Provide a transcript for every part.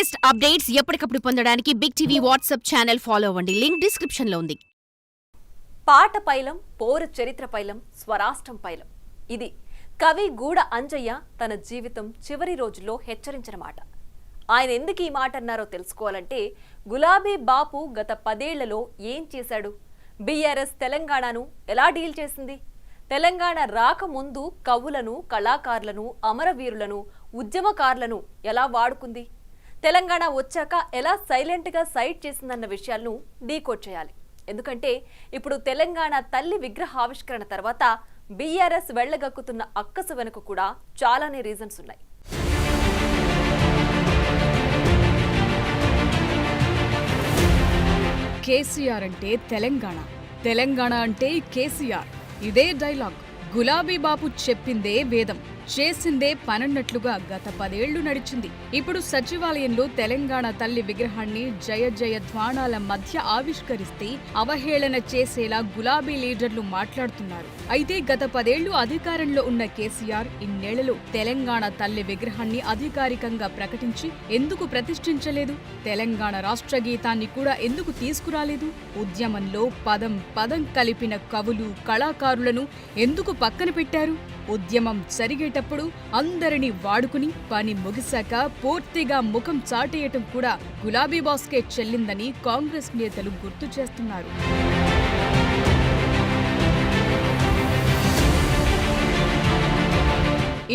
Latest updates ఎప్పటికప్పుడు పొందడానికి big TV WhatsApp channel follow అవ్వండి. లింక్ డిస్క్రిప్షన్ లో ఉంది. పాట పైలం, పోరు చరిత్ర పైలం, స్వరాష్ట్రం పైలం. ఇది కవి గూడ అంజయ్య తన జీవితం చివరి రోజుల్లో హెచ్చరించిన మాట. ఆయన ఎందుకు ఈ మాట అన్నారో తెలుసుకోవాలంటే గులాబీ బాపు గత 10 ఏళ్లలో ఏం చేశాడు, బీఆర్ఎస్ తెలంగాణను ఎలా డీల్ చేసింది, తెలంగాణ రాకముందు కవులను, కళాకారులను, అమరవీరులను, ఉద్యమకారులను ఎలా వాడుకుంది, తెలంగాణ వచ్చాక ఎలా సైలెంట్గా సైడ్ చేసిందన్న విషయాలను డీకోడ్ చేయాలి. ఎందుకంటే ఇప్పుడు తెలంగాణ తల్లి విగ్రహావిష్కరణ తర్వాత బీఆర్ఎస్ వెళ్లగక్కుతున్న అక్కసు వెనుక కూడా చాలానే రీజన్స్ ఉన్నాయి. కేసీఆర్ అంటే తెలంగాణ, తెలంగాణ అంటే కేసీఆర్. ఇదే డైలాగ్. గులాబీ బాపు చెప్పిందే వేదం, చేసిందే పనన్నట్లుగా గత 10 ఏళ్లు నడిచింది. ఇప్పుడు సచివాలయంలో తెలంగాణ తల్లి విగ్రహాన్ని జయ జయ ధ్వానాల మధ్య ఆవిష్కరిస్తే అవహేళన చేసేలా గులాబీ లీడర్లు మాట్లాడుతున్నారు. అయితే గత 10 ఏళ్లు అధికారంలో ఉన్న కేసీఆర్ ఇన్నేళ్లలో తెలంగాణ తల్లి విగ్రహాన్ని అధికారికంగా ప్రకటించి ఎందుకు ప్రతిష్ఠించలేదు? తెలంగాణ రాష్ట్ర గీతాన్ని కూడా ఎందుకు తీసుకురాలేదు? ఉద్యమంలో పదం పదం కలిపిన కవులు, కళాకారులను ఎందుకు పక్కన పెట్టారు? ఉద్యమం జరిగేటప్పుడు అందరినీ వాడుకుని పని ముగిశాక పూర్తిగా ముఖం చాటేయటం కూడా గులాబీ బాస్కే చెల్లిందని కాంగ్రెస్ నేతలు గుర్తు చేస్తున్నారు.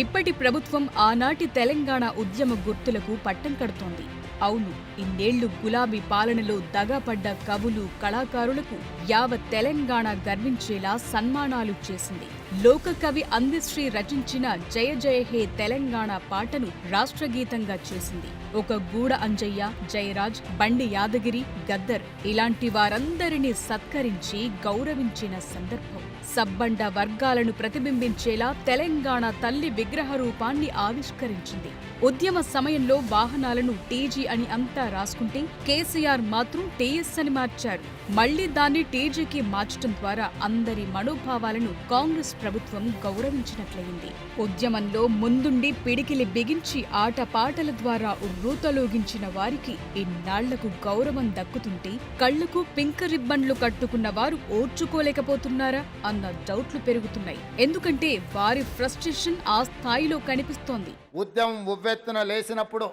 ఇప్పటి ప్రభుత్వం ఆనాటి తెలంగాణ ఉద్యమ గుర్తులకు పట్టం కడుతోంది. అవును, ఇన్నేళ్లు గులాబీ పాలనలో దగాపడ్డ కవులు, కళాకారులకు యావత్ తెలంగాణ గర్వించేలా సన్మానాలు చేసింది. లోకకవి అందశ్రీ రచించిన జయ జయ హే తెలంగాణ పాటను రాష్ట్రగీతంగా చేసింది. ఒక గూడ అంజయ్య, జయరాజ్, బండి యాదగిరి, గద్దర్ ఇలాంటి వారందరినీ సత్కరించి గౌరవించిన సందర్భం. సబ్బండ వర్గాలను ప్రతిబింబించేలా తెలంగాణ తల్లి విగ్రహ రూపాన్ని ఆవిష్కరించింది. ఉద్యమ సమయంలో వాహనాలను టీజీ అని అంతా రాసుకుంటే కేసీఆర్ మాత్రం టీఎస్ అని మార్చారు. మళ్లీ దాన్ని టీజీకి మార్చడం ద్వారా అందరి మనోభావాలను కాంగ్రెస్ ప్రభుత్వం గౌరవించినట్లయింది. ఉద్యమంలో ముందుండి పిడికిలి బిగించి ఆటపాటల ద్వారా ఉర్రూతలూగించిన వారికి ఇన్నాళ్లకు గౌరవం దక్కుతుంటే కళ్లకు పింక్ రిబ్బన్లు కట్టుకున్న వారు ఓర్చుకోలేకపోతున్నారా అన్న డౌట్లు పెరుగుతున్నాయి. ఎందుకంటే వారి ఫ్రస్ట్రేషన్ ఆ స్థాయిలో కనిపిస్తోంది. ఉద్యమం ఉవ్వెత్తున లేసినప్పుడు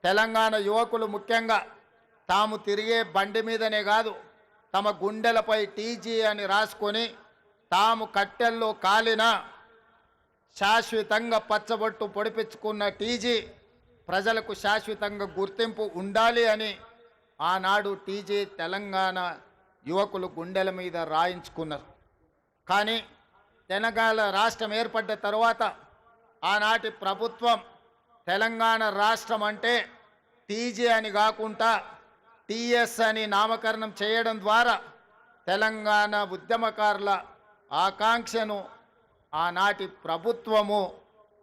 తెలంగాణ యువకులు ముఖ్యంగా తాము తిరిగే బండి మీదనే కాదు, తమ గుండెలపై టీజీ అని రాసుకొని తాము కట్టెల్లో కాలిన శాశ్వతంగా పచ్చబొట్టు పొడిపించుకున్న టీజీ ప్రజలకు శాశ్వతంగా గుర్తింపు ఉండాలి అని ఆనాడు టీజీ తెలంగాణ యువకులు గుండెల మీద రాయించుకున్నారు. కానీ తెలంగాణ రాష్ట్రం ఏర్పడ్డ తర్వాత ఆనాటి ప్రభుత్వం తెలంగాణ రాష్ట్రం అంటే టీజీ అని కాకుండా టీఎస్ అని నామకరణం చేయడం ద్వారా తెలంగాణ ఉద్యమకారుల ఆకాంక్షను ఆనాటి ప్రభుత్వము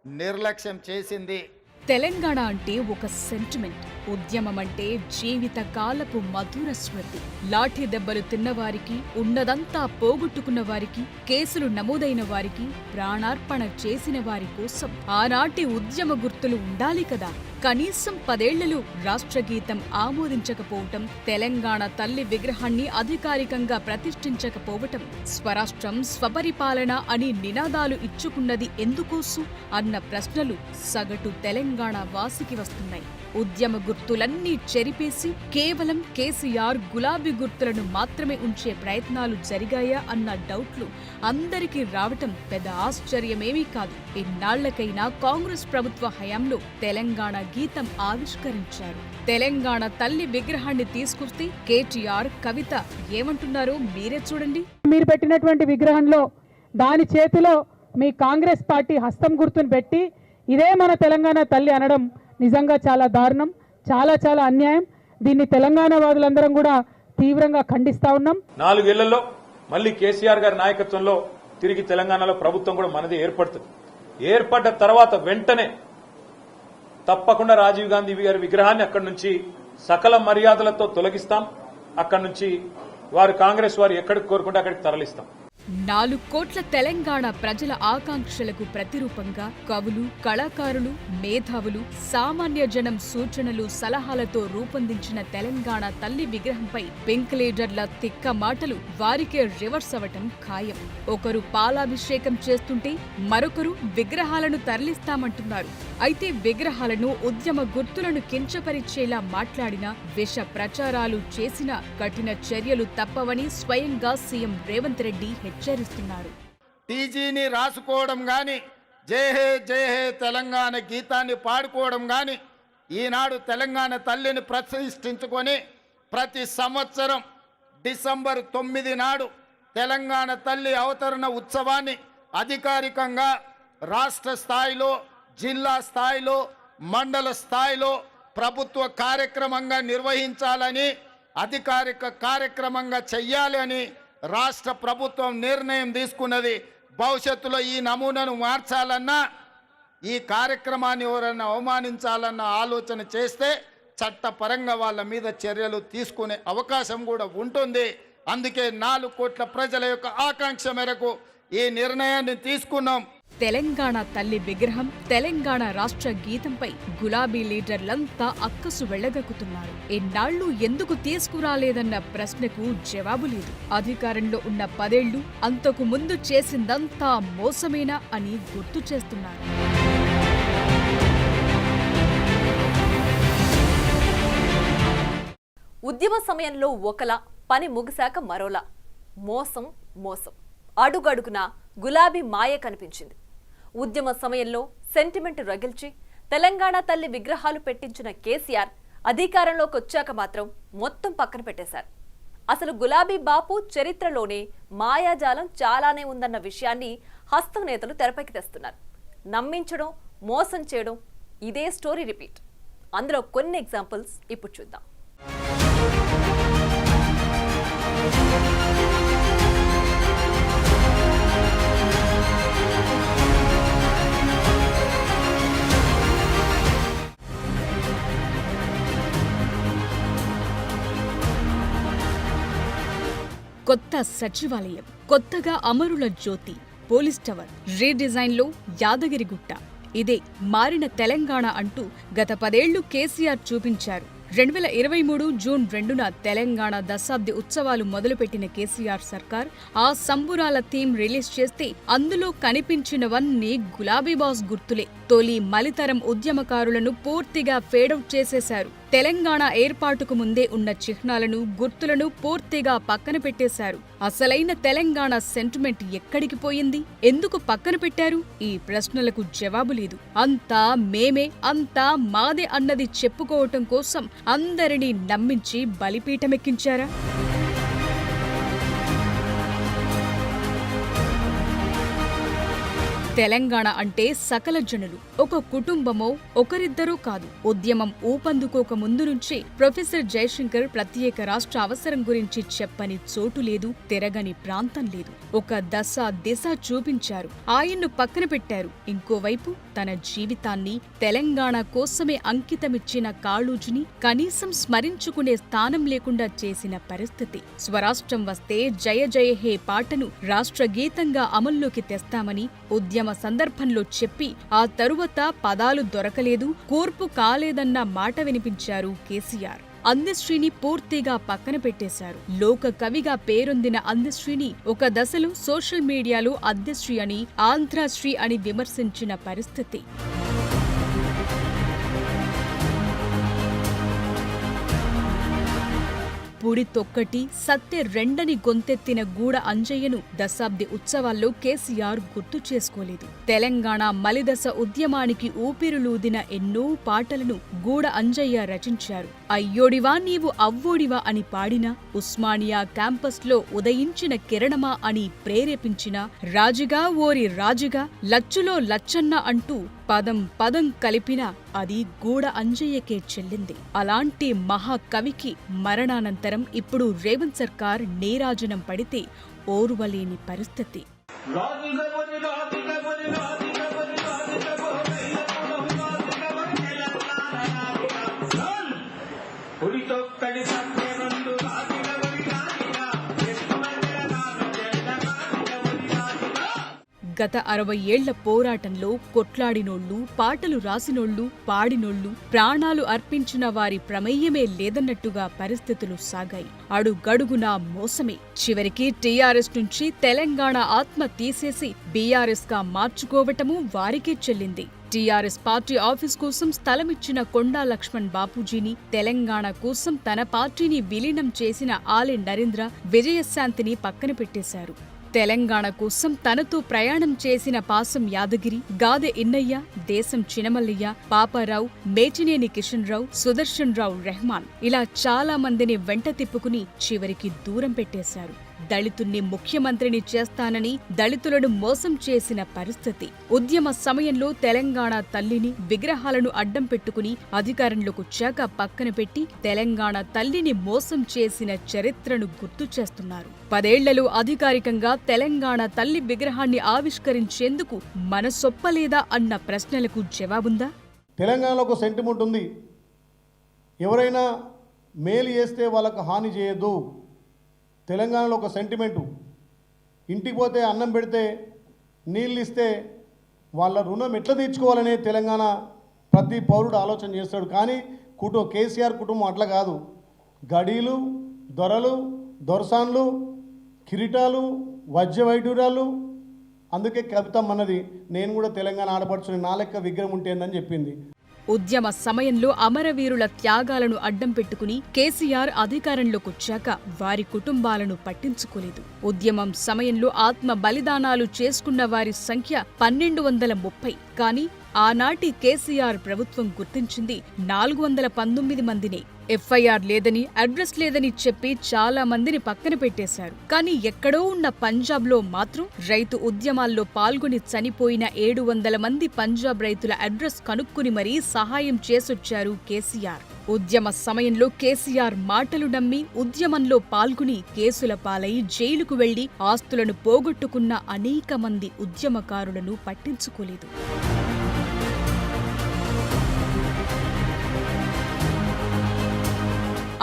నిర్లక్ష్యం చేసింది. తెలంగాణ అంటే ఒక సెంటిమెంట్, ఉద్యమం అంటే జీవిత కాలపు మధుర స్మృతి. లాఠీ దెబ్బలు తిన్నవారికి, ఉన్నదంతా పోగొట్టుకున్న వారికి, కేసులు నమోదైన వారికి, ప్రాణార్పణ చేసిన వారి కోసం ఆనాటి ఉద్యమ గుర్తులు ఉండాలి కదా. కనీసం 10 ఏళ్లలో రాష్ట్రగీతం ఆమోదించకపోవటం, తెలంగాణ తల్లి విగ్రహాన్ని అధికారికంగా ప్రతిష్ఠించకపోవటం, స్వరాష్ట్రం, స్వపరిపాలన అని నినాదాలు ఇచ్చుకున్నది ఎందుకోసం అన్న ప్రశ్నలు సగటు తెలంగాణ వాసికి వస్తున్నాయి. ఉద్యమ గుర్తులన్నీ చెరిపేసి కేవలం కేసీఆర్ గులాబీ గుర్తులను మాత్రమే ఉంచే ప్రయత్నాలు జరిగాయా అన్న డౌట్లు అందరికీ రావటం పెద్ద ఆశ్చర్యమేమీ కాదు. ఇన్నాళ్లకైనా కాంగ్రెస్ ప్రభుత్వ హయాంలో తెలంగాణ గీతం ఆవిష్కరించారు. తెలంగాణ తల్లి విగ్రహాన్ని తీసుకొస్తే కేటీఆర్, కవిత ఏమంటున్నారో మీరే చూడండి. మీరు పెట్టినటువంటి విగ్రహంలో దాని చేతిలో మీ కాంగ్రెస్ పార్టీ హస్తం గుర్తును పెట్టి ఇదే మన తెలంగాణ తల్లి అనడం నిజంగా చాలా దారుణం, చాలా చాలా అన్యాయం. దీన్ని తెలంగాణ వాదులందరం కూడా తీవ్రంగా ఖండిస్తా ఉన్నాం. 4 ఏళ్లలో మళ్లీ కేసీఆర్ గారి నాయకత్వంలో తిరిగి తెలంగాణలో ప్రభుత్వం కూడా మనది ఏర్పడుతుంది. ఏర్పడ్డ తర్వాత వెంటనే తప్పకుండా రాజీవ్ గాంధీ గారి విగ్రహాన్ని అక్కడి నుంచి సకల మర్యాదలతో తొలగిస్తాం. అక్కడి నుంచి వారు కాంగ్రెస్ వారు ఎక్కడికి కోరుకుంటే అక్కడికి తరలిస్తాం. 4 కోట్ల తెలంగాణ ప్రజల ఆకాంక్షలకు ప్రతిరూపంగా కవులు, కళాకారులు, మేధావులు, సామాన్య జనం సూచనలు, సలహాలతో రూపొందించిన తెలంగాణ తల్లి విగ్రహంపై పింక్ లీడర్ల తిక్క మాటలు వారికే రివర్స్ అవటం ఖాయం. ఒకరు పాలాభిషేకం చేస్తుంటే మరొకరు విగ్రహాలను తరలిస్తామంటున్నారు. అయితే విగ్రహాలను, ఉద్యమ గుర్తులను కించపరిచేలా మాట్లాడినా, విష ప్రచారాలు చేసినా కఠిన చర్యలు తప్పవని స్వయంగా సీఎం రేవంత్ రెడ్డి హెచ్చరిస్తున్నారు. టీజీని రాసుకోవడం కానీ, జై హే జై హే తెలంగాణ గీతాన్ని పాడుకోవడం కానీ, ఈనాడు తెలంగాణ తల్లిని ప్రతిష్ఠించుకొని ప్రతి సంవత్సరం డిసెంబర్ 9 నాడు తెలంగాణ తల్లి అవతరణ ఉత్సవాన్ని అధికారికంగా రాష్ట్ర స్థాయిలో, జిల్లా స్థాయిలో, మండల స్థాయిలో ప్రభుత్వ కార్యక్రమంగా నిర్వహించాలని, అధికారిక కార్యక్రమంగా చెయ్యాలి అని రాష్ట్ర ప్రభుత్వం నిర్ణయం తీసుకున్నది. భవిష్యత్తులో ఈ నమూనాను మార్చాలన్నా, ఈ కార్యక్రమాన్ని ఎవరైనా అవమానించాలన్న ఆలోచన చేస్తే చట్టపరంగా వాళ్ళ మీద చర్యలు తీసుకునే అవకాశం కూడా ఉంటుంది. అందుకే 4 కోట్ల ప్రజల యొక్క ఆకాంక్ష మేరకు ఈ నిర్ణయాన్ని తీసుకున్నాం. తెలంగాణ తల్లి విగ్రహం, తెలంగాణ రాష్ట్ర గీతంపై గులాబీ లీడర్లంతా అక్కసు వెళ్లగక్కుతున్నారు. ఎన్నాళ్లు ఎందుకు తీసుకురాలేదన్న ప్రశ్నకు జవాబు లేదు. అధికారంలో ఉన్న 10 ఏళ్లు అంతకు ముందు చేసిందంతా మోసమేనా అని గుర్తు చేస్తున్నారు. ఉద్యమ సమయంలో ఒకలా, పని ముగిశాక మరోలా. మోసం మోసం, అడుగడుగున గులాబీ మాయ కనిపించింది. ఉద్యమ సమయంలో సెంటిమెంట్ రగిల్చి తెలంగాణ తల్లి విగ్రహాలు పెట్టించిన కేసీఆర్ అధికారంలోకి వచ్చాక మాత్రం మొత్తం పక్కన పెట్టేశారు. అసలు గులాబీ బాపు చరిత్రలోనే మాయాజాలం చాలానే ఉందన్న విషయాన్ని హస్తం నేతలు తెరపైకి తెస్తున్నారు. నమ్మించడం, మోసం చేయడం, ఇదే స్టోరీ రిపీట్. అందులో కొన్ని ఎగ్జాంపుల్స్ ఇప్పుడు చూద్దాం. కొత్త సచివాలయం, కొత్తగా అమరుల జ్యోతి, పోలీస్ టవర్, రీడిజైన్లో యాదగిరిగుట్ట, ఇదే మారిన తెలంగాణ అంటూ గత 10 ఏళ్లు కేసీఆర్ చూపించారు. 2023 జూన్ 2న తెలంగాణ దశాబ్ది ఉత్సవాలు మొదలుపెట్టిన కేసీఆర్ సర్కార్ ఆ సంబురాల థీమ్ రిలీజ్ చేస్తే అందులో కనిపించినవన్నీ గులాబీ బాస్ గుర్తులే. తొలి మలితరం ఉద్యమకారులను పూర్తిగా ఫేడౌట్ చేసేశారు. తెలంగాణ ఏర్పాటుకు ముందే ఉన్న చిహ్నాలను, గుర్తులను పూర్తిగా పక్కన పెట్టేశారు. అసలైన తెలంగాణ సెంటిమెంట్ ఎక్కడికి పోయింది? ఎందుకు పక్కన పెట్టారు? ఈ ప్రశ్నలకు జవాబు లేదు. అంతా మేమే, అంతా మాదే అన్నది చెప్పుకోవటం కోసం అందరినీ నమ్మించి బలిపీఠమెక్కించారా? తెలంగాణ అంటే సకల జనులు, ఒక కుటుంబమో ఒకరిద్దరూ కాదు. ఉద్యమం ఊపందుకోక ముందు నుంచే ప్రొఫెసర్ జయశంకర్ ప్రత్యేక రాష్ట్ర అవసరం గురించి చెప్పని చోటు లేదు, తిరగని ప్రాంతం లేదు. ఒక దశ దిశ చూపించారు, ఆయన్ను పక్కన పెట్టారు. ఇంకోవైపు తన జీవితాన్ని తెలంగాణ కోసమే అంకితమిచ్చిన కాళూజీని కనీసం స్మరించుకునే స్థానం లేకుండా చేసిన పరిస్థితి. స్వరాష్ట్రం వస్తే జయ జయ హే పాటను రాష్ట్ర గీతంగా అమల్లోకి తెస్తామని ఉద్యమ సందర్భంలో చెప్పి ఆ తరువాత పదాలు దొరకలేదు, కూర్పు కాలేదన్న మాట వినిపించారు కేసీఆర్. అందశ్రీని పూర్తిగా పక్కన పెట్టేశారు. లోక కవిగా పేరొందిన అందశ్రీని ఒక దశలో సోషల్ మీడియాలో అద్దశ్రీ అని, ఆంధ్రశ్రీ అని విమర్శించిన పరిస్థితి. పుడి తొక్కటి సత్తె రెండని గొంతెత్తిన గూడ అంజయ్యను దశాబ్ది ఉత్సవాల్లో కేసీఆర్ గుర్తు చేసుకోలేదు. తెలంగాణ మలిదశ ఉద్యమానికి ఊపిరులూదిన ఎన్నో పాటలను గూడ అంజయ్య రచించారు. అయ్యోడివా నీవు అవ్వోడివా అని పాడిన, ఉస్మానియా క్యాంపస్లో ఉదయించిన కిరణమా అని ప్రేరేపించిన, రాజుగా ఓరి రాజుగా లచ్చులో లచ్చన్న అంటూ పదం పదం కలిపిన అది గూడ అంజయ్యకే చెల్లింది. అలాంటి మహాకవికి మరణానంతరం ఇప్పుడు రేవంత్ సర్కార్ నీరాజనం పడితే ఓర్వలేని పరిస్థితి. గత 60 ఏళ్ల పోరాటంలో కొట్లాడినోళ్లు, పాటలు రాసినోళ్లు, పాడినోళ్లు, ప్రాణాలు అర్పించిన వారి ప్రమేయమే లేదన్నట్టుగా పరిస్థితులు సాగాయి. అడుగడుగునా మోసమే. చివరికి టీఆర్ఎస్ నుంచి తెలంగాణ ఆత్మ తీసేసి బీఆర్ఎస్ గా మార్చుకోవటమూ వారికే చెల్లింది. టీఆర్ఎస్ పార్టీ ఆఫీస్ కోసం స్థలమిచ్చిన కొండా లక్ష్మణ్ బాపూజీని, తెలంగాణ కోసం తన పార్టీని విలీనం చేసిన ఆలే నరేంద్ర, విజయశాంతిని పక్కన పెట్టేశారు. తెలంగాణ కోసం తనతో ప్రయాణం చేసిన పాసం యాదగిరి, గాదె ఇన్నయ్య, దేశం చినమల్లయ్య, పాపారావు, మేచినేని కిషన్ రావు, సుదర్శన్ రావు రెహమాన్ ఇలా చాలా మందిని వెంట తిప్పుకుని చివరికి దూరం పెట్టేశారు. దళితుణ్ణి ముఖ్యమంత్రిని చేస్తానని దళితులను మోసం చేసిన పరిస్థితి. ఉద్యమ సమయంలో తెలంగాణ తల్లిని, విగ్రహాలను అడ్డం పెట్టుకుని అధికారంలోకొచ్చాక పక్కన పెట్టి తెలంగాణ తల్లిని మోసం చేసిన చరిత్రను గుర్తు చేస్తున్నారు. 10 ఏళ్లలో అధికారికంగా తెలంగాణ తల్లి విగ్రహాన్ని ఆవిష్కరించేందుకు మనసొప్పలేదా అన్న ప్రశ్నలకు జవాబుందా? తెలంగాణలో ఒక సెంటిమెంట్ ఉంది. ఎవరైనా మేలు చేస్తే వాళ్ళకు హాని చేయొద్దు. తెలంగాణలో ఒక సెంటిమెంటు. ఇంటికి పోతే అన్నం పెడితే నీళ్ళు ఇస్తే వాళ్ళ రుణం ఎట్లా తీర్చుకోవాలనే తెలంగాణ ప్రతి పౌరుడు ఆలోచన చేస్తాడు. కానీ కేసీఆర్ కుటుంబం అట్లా కాదు. గడీలు, దొరలు, దొరసాన్లు, కిరీటాలు, వజ్ర వైడూరాలు. అందుకే కవితమ్మన్నది నేను కూడా తెలంగాణ ఆడపడుచుని నా లెక్క విగ్రహం ఉంటేందని చెప్పింది. ఉద్యమ సమయంలో అమరవీరుల త్యాగాలను అడ్డం పెట్టుకుని కేసీఆర్ అధికారంలోకొచ్చాక వారి కుటుంబాలను పట్టించుకోలేదు. ఉద్యమం సమయంలో ఆత్మ బలిదానాలు చేసుకున్న వారి సంఖ్య 1230. కానీ ఆనాటి కేసీఆర్ ప్రభుత్వం గుర్తించింది 419 మందినే. ఎఫ్ఐఆర్ లేదని, అడ్రస్ లేదని చెప్పి చాలా మందిని పక్కన పెట్టేశారు. కానీ ఎక్కడో ఉన్న పంజాబ్లో మాత్రం రైతు ఉద్యమాల్లో పాల్గొని చనిపోయిన 700 మంది పంజాబ్ రైతుల అడ్రస్ కనుక్కుని మరీ సహాయం చేసొచ్చారు కేసీఆర్. ఉద్యమ సమయంలో కేసీఆర్ మాటలు నమ్మి ఉద్యమంలో పాల్గొని కేసుల పాలై జైలుకు వెళ్లి ఆస్తులను పోగొట్టుకున్న అనేక మంది ఉద్యమకారులను పట్టించుకోలేదు.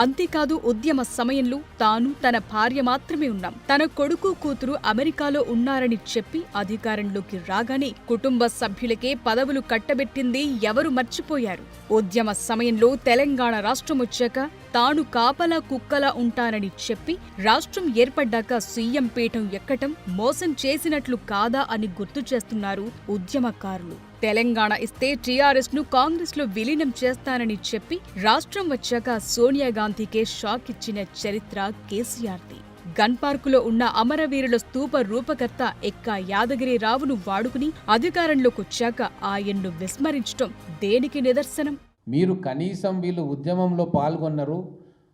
అంతేకాదు ఉద్యమ సమయంలో తాను, తన భార్య మాత్రమే ఉన్నాం, తన కొడుకు, కూతురు అమెరికాలో ఉన్నారని చెప్పి అధికారంలోకి రాగానే కుటుంబ సభ్యులకే పదవులు కట్టబెట్టింది ఎవరు మర్చిపోయారు? ఉద్యమ సమయంలో తెలంగాణ రాష్ట్రం వచ్చాక తాను కాపలా కుక్కలా ఉంటానని చెప్పి రాష్ట్రం ఏర్పడ్డాక సీఎం పీఠం ఎక్కటం మోసం చేసినట్లు కాదా అని గుర్తు చేస్తున్నారు ఉద్యమకారులు. తెలంగాణ ఇస్తే టీఆర్ఎస్ ను కాంగ్రెస్ లో విలీనం చేస్తానని చెప్పి రాష్ట్రం వచ్చాక సోనియా గాంధీకే షాక్ ఇచ్చిన చరిత్ర కేసీఆర్ది. గన్ పార్కులో ఉన్న అమరవీరుల స్తూప రూపకర్త ఎక్కా యాదగిరిరావును వాడుకుని అధికారంలోకొచ్చాక ఆయన్ను విస్మరించటం దేనికి నిదర్శనం? మీరు కనీసం వీళ్ళు ఉద్యమంలో పాల్గొన్నారు,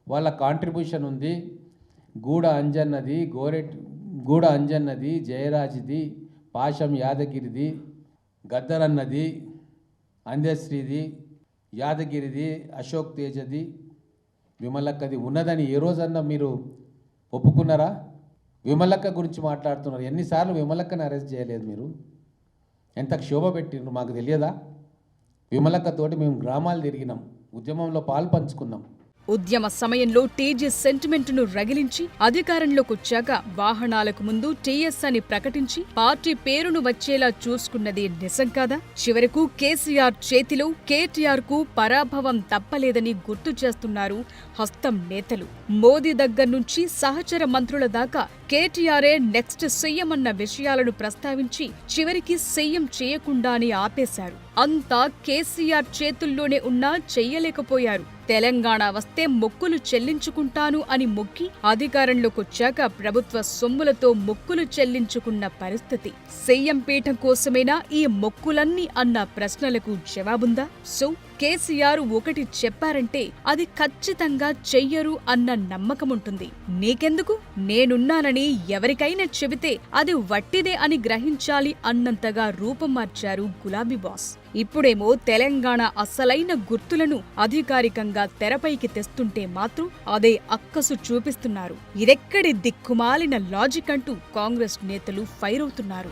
వాళ్ళ కాంట్రిబ్యూషన్ ఉంది. గూడ అంజన్నది, జయరాజ్ది, పాశం యాదగిరిది, గద్దరన్నది, అందశ్రీది, యాదగిరిది, అశోక్ తేజది, విమలక్కది ఉన్నదని ఏ రోజన్నా మీరు ఒప్పుకున్నారా? విమలక్క గురించి మాట్లాడుతున్నారు. ఎన్నిసార్లు విమలక్కని అరెస్ట్ చేయలేదు మీరు? ఎంత క్షోభ పెట్టిండ్రు మాకు తెలియదా? విమలక్కతోటి మేము గ్రామాలు తిరిగినాం, ఉద్యమంలో పాలు పంచుకున్నాం. ఉద్యమ సమయంలో టీజీ సెంటిమెంటును రగిలించి అధికారంలోకొచ్చాక వాహనాలకు ముందు టీఎస్ అని ప్రకటించి పార్టీ పేరును వచ్చేలా చూసుకున్నది నిజం కాదా? చివరకు కేసీఆర్ చేతిలో కేటీఆర్ కు పరాభవం తప్పలేదని గుర్తు చేస్తున్నారు హస్తం నేతలు. మోదీ దగ్గర్నుంచి సహచర మంత్రుల దాకా కేటీఆరే నెక్స్ట్ సీఎం అన్న విషయాలను ప్రస్తావించి చివరికి సీఎం చేయకుండానే ఆపేశారు. అంతా కేసీఆర్ చేతుల్లోనే ఉన్నా చెయ్యలేకపోయారు. తెలంగాణ వస్తే మొక్కులు చెల్లించుకుంటాను అని మొక్కి అధికారంలోకొచ్చాక ప్రభుత్వ సొమ్ములతో మొక్కులు చెల్లించుకున్న పరిస్థితి. సీఎం పీఠం కోసమేనా ఈ మొక్కులన్నీ అన్న ప్రశ్నలకు జవాబుందా? సో కేసీఆర్ ఒకటి చెప్పారంటే అది ఖచ్చితంగా చెయ్యరు అన్న నమ్మకముంటుంది. నీకెందుకు, నేనున్నానని ఎవరికైనా చెబితే అది వట్టిదే అని గ్రహించాలి అన్నంతగా రూపం మార్చారు గులాబీ బాస్. ఇప్పుడేమో తెలంగాణ అసలైన గుర్తులను అధికారికంగా తెరపైకి తెస్తుంటే మాత్రం అదే అక్కసు చూపిస్తున్నారు. ఇదెక్కడి దిక్కుమాలిన లాజిక్ అంటూ కాంగ్రెస్ నేతలు ఫైర్ అవుతున్నారు.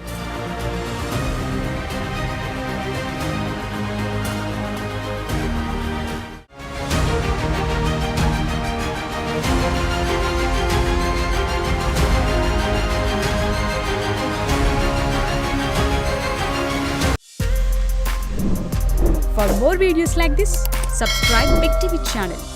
more videos like this, subscribe Big TV channel.